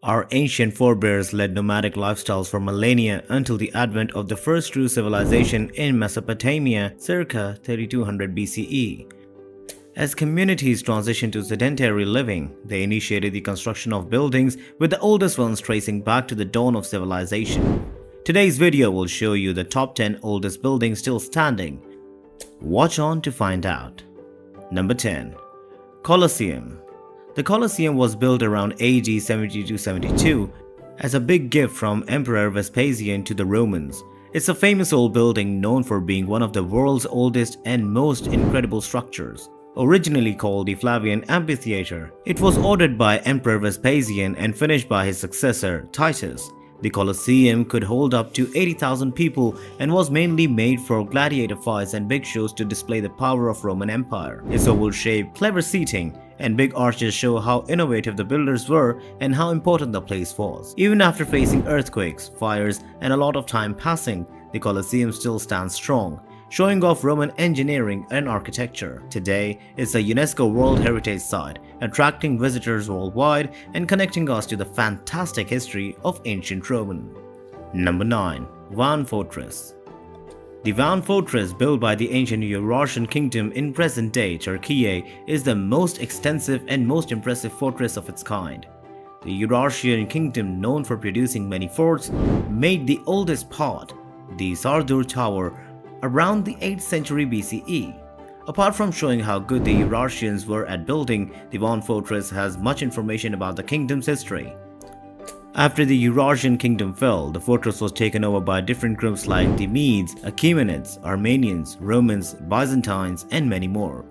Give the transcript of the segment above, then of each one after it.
Our ancient forebears led nomadic lifestyles for millennia until the advent of the first true civilization in Mesopotamia circa 3200 BCE. As communities transitioned to sedentary living, they initiated the construction of buildings, with the oldest ones tracing back to the dawn of civilization. Today's video will show you the top 10 oldest buildings still standing. Watch on to find out. Number 10. Coliseum. The Coliseum was built around AD 72 as a big gift from Emperor Vespasian to the Romans. It's a famous old building known for being one of the world's oldest and most incredible structures. Originally called the Flavian Amphitheater, it was ordered by Emperor Vespasian and finished by his successor, Titus. The Colosseum could hold up to 80,000 people and was mainly made for gladiator fights and big shows to display the power of Roman Empire. Its oval shape, clever seating, and big arches show how innovative the builders were and how important the place was. Even after facing earthquakes, fires, and a lot of time passing, the Colosseum still stands strong, showing off Roman engineering and architecture. Today, it's a UNESCO World Heritage Site, attracting visitors worldwide and connecting us to the fantastic history of ancient Roman. Number 9. Van Fortress. The Van Fortress, built by the ancient Eurasian kingdom in present-day Turkey, is the most extensive and most impressive fortress of its kind. The Eurasian kingdom, known for producing many forts, made the oldest part, the Sardur Tower, around the 8th century BCE. Apart from showing how good the Eurasians were at building, the Van Fortress has much information about the kingdom's history. After the Eurasian kingdom fell, the fortress was taken over by different groups like the Medes, Achaemenids, Armenians, Romans, Byzantines, and many more.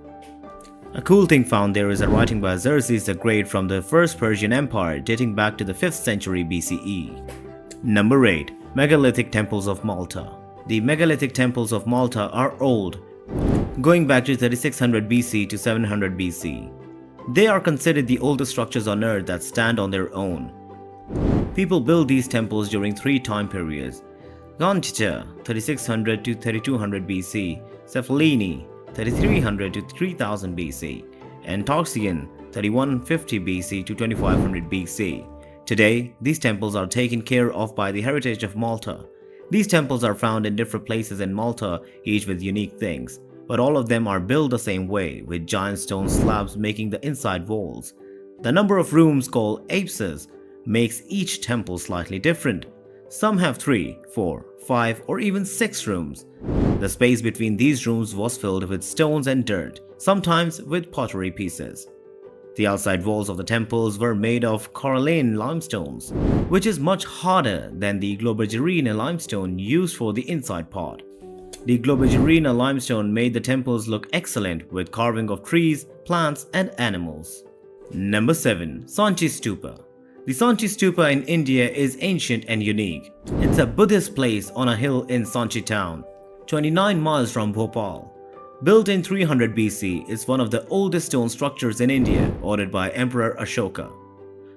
A cool thing found there is a writing by Xerxes the Great from the First Persian Empire dating back to the 5th century BCE. Number 8. Megalithic Temples of Malta. The megalithic temples of Malta are old, going back to 3600 BC to 700 BC. They are considered the oldest structures on earth that stand on their own. People built these temples during 3 time periods: Grange 3600 to 3200 BC, Cephalini 3300 to 3000 BC, and Toxian 3150 BC to 2500 BC. Today, these temples are taken care of by the Heritage of Malta. These temples are found in different places in Malta, each with unique things, but all of them are built the same way, with giant stone slabs making the inside walls. The number of rooms, called apses, makes each temple slightly different. Some have 3, 4, 5, or even 6 rooms. The space between these rooms was filled with stones and dirt, sometimes with pottery pieces. The outside walls of the temples were made of coralline limestones, which is much harder than the Globigerina limestone used for the inside part. The Globigerina limestone made the temples look excellent with carving of trees, plants, and animals. Number 7. Sanchi Stupa. The Sanchi Stupa in India is ancient and unique. It's a Buddhist place on a hill in Sanchi town, 29 miles from Bhopal. Built in 300 BC, it's one of the oldest stone structures in India, ordered by Emperor Ashoka.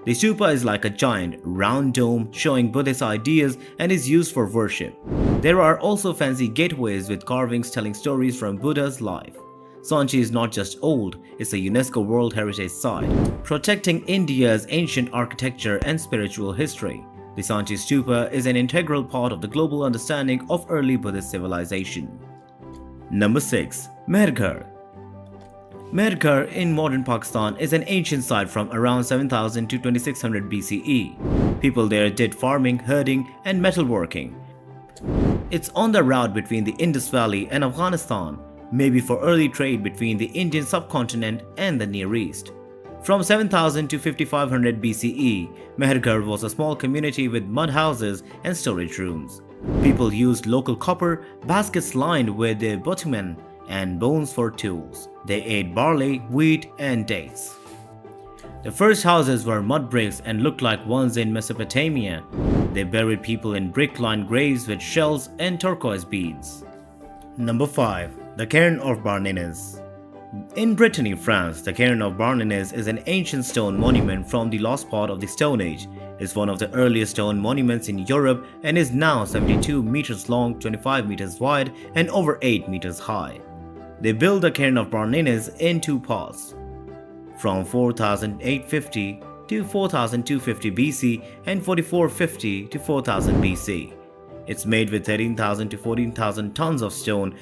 The stupa is like a giant, round dome showing Buddhist ideas and is used for worship. There are also fancy gateways with carvings telling stories from Buddha's life. Sanchi is not just old, it's a UNESCO World Heritage Site, protecting India's ancient architecture and spiritual history. The Sanchi Stupa is an integral part of the global understanding of early Buddhist civilization. Number 6. Merar. Merar in modern Pakistan is an ancient site from around 7000 to 2600 BCE. People there did farming, herding, and metalworking. It's on the route between the Indus Valley and Afghanistan, maybe for early trade between the Indian subcontinent and the Near East. From 7000 to 5500 BCE, Merar was a small community with mud houses and storage rooms. People used local copper, baskets lined with bitumen, and bones for tools. They ate barley, wheat, and dates. The first houses were mud bricks and looked like ones in Mesopotamia. They buried people in brick-lined graves with shells and turquoise beads. Number 5. The Cairn of Barnz. In Brittany, France, the Cairn of Barnz is an ancient stone monument from the last part of the Stone Age. It's one of the earliest stone monuments in Europe and is now 72 meters long, 25 meters wide, and over 8 meters high. They built the Cairn of Barnz in 2 parts, from 4850 to 4250 BC and 4450 to 4000 BC. It's made with 13,000 to 14,000 tons of stone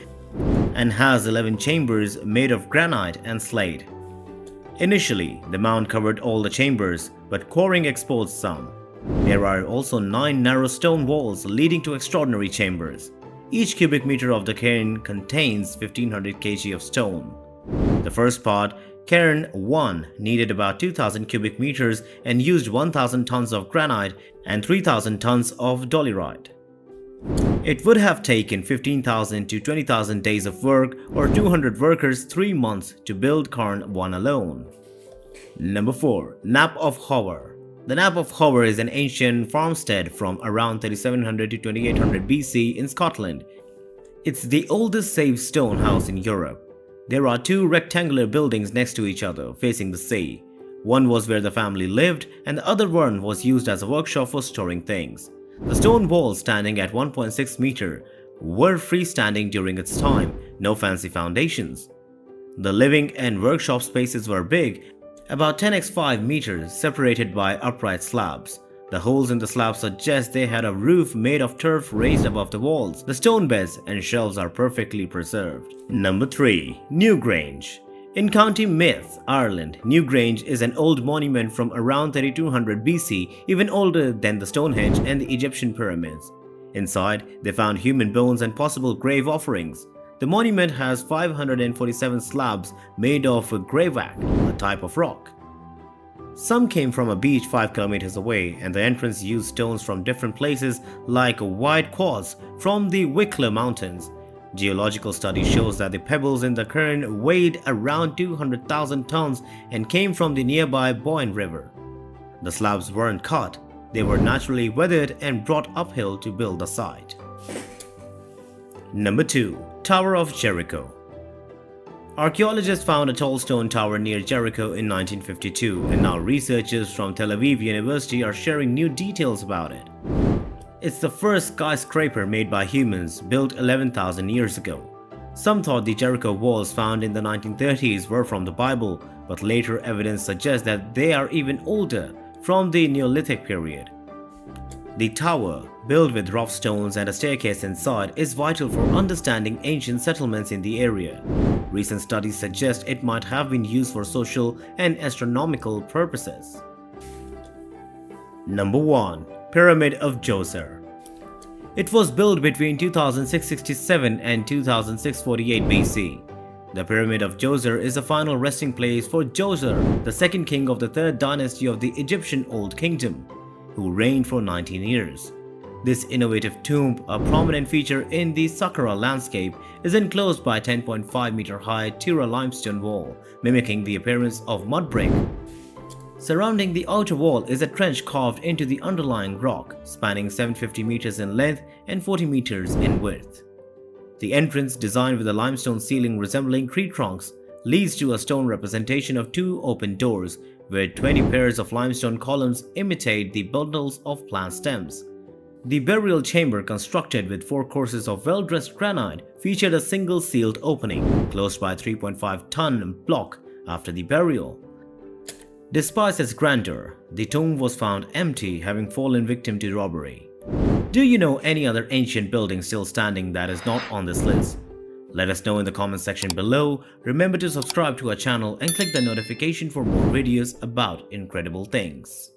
and has 11 chambers made of granite and slate. Initially, the mound covered all the chambers, but quarrying exposed some. There are also 9 narrow stone walls leading to extraordinary chambers. Each cubic meter of the cairn contains 1500 kg of stone. The first part, Cairn 1, needed about 2000 cubic meters and used 1000 tons of granite and 3000 tons of dolerite. It would have taken 15,000 to 20,000 days of work or 200 workers 3 months to build Cairn 1 alone. Number 4. Nap of Howar. The Nap of Howar is an ancient farmstead from around 3700 to 2800 BC in Scotland. It's the oldest saved stone house in Europe. There are 2 rectangular buildings next to each other facing the sea. One was where the family lived and the other one was used as a workshop for storing things. The stone walls, standing at 1.6 meter, were freestanding during its time, no fancy foundations. The living and workshop spaces were big, about 10 x 5 meters, separated by upright slabs. The holes in the slabs suggest they had a roof made of turf raised above the walls. The stone beds and shelves are perfectly preserved. Number 3. New Grange. In County Meath, Ireland, New Grange is an old monument from around 3200 BC, even older than the Stonehenge and the Egyptian pyramids. Inside, they found human bones and possible grave offerings. The monument has 547 slabs made of graveite, a type of rock. Some came from a beach 5 kilometers away, and the entrance used stones from different places like white quartz from the Wicklow Mountains. Geological study shows that the pebbles in the cairn weighed around 200,000 tons and came from the nearby Boyne River. The slabs weren't cut, they were naturally weathered and brought uphill to build the site. Number 2. Tower of Jericho. Archaeologists found a tall stone tower near Jericho in 1952, and now researchers from Tel Aviv University are sharing new details about it. It's the first skyscraper made by humans, built 11,000 years ago. Some thought the Jericho walls found in the 1930s were from the Bible, but later evidence suggests that they are even older, from the Neolithic period. The tower, built with rough stones and a staircase inside, is vital for understanding ancient settlements in the area. Recent studies suggest it might have been used for social and astronomical purposes. Number 1. Pyramid of Djoser. It was built between 2667 and 2648 BC. The Pyramid of Djoser is the final resting place for Djoser, the second king of the 3rd dynasty of the Egyptian Old Kingdom, who reigned for 19 years. This innovative tomb, a prominent feature in the Saqqara landscape, is enclosed by a 10.5 meter high Tura limestone wall, mimicking the appearance of mud brick. Surrounding the outer wall is a trench carved into the underlying rock, spanning 750 meters in length and 40 meters in width. The entrance, designed with a limestone ceiling resembling tree trunks, leads to a stone representation of 2 open doors, where 20 pairs of limestone columns imitate the bundles of plant stems. The burial chamber, constructed with 4 courses of well-dressed granite, featured a single sealed opening, closed by a 3.5-ton block after the burial. Despite its grandeur, the tomb was found empty, having fallen victim to robbery. Do you know any other ancient building still standing that is not on this list? Let us know in the comment section below. Remember to subscribe to our channel and click the notification for more videos about incredible things.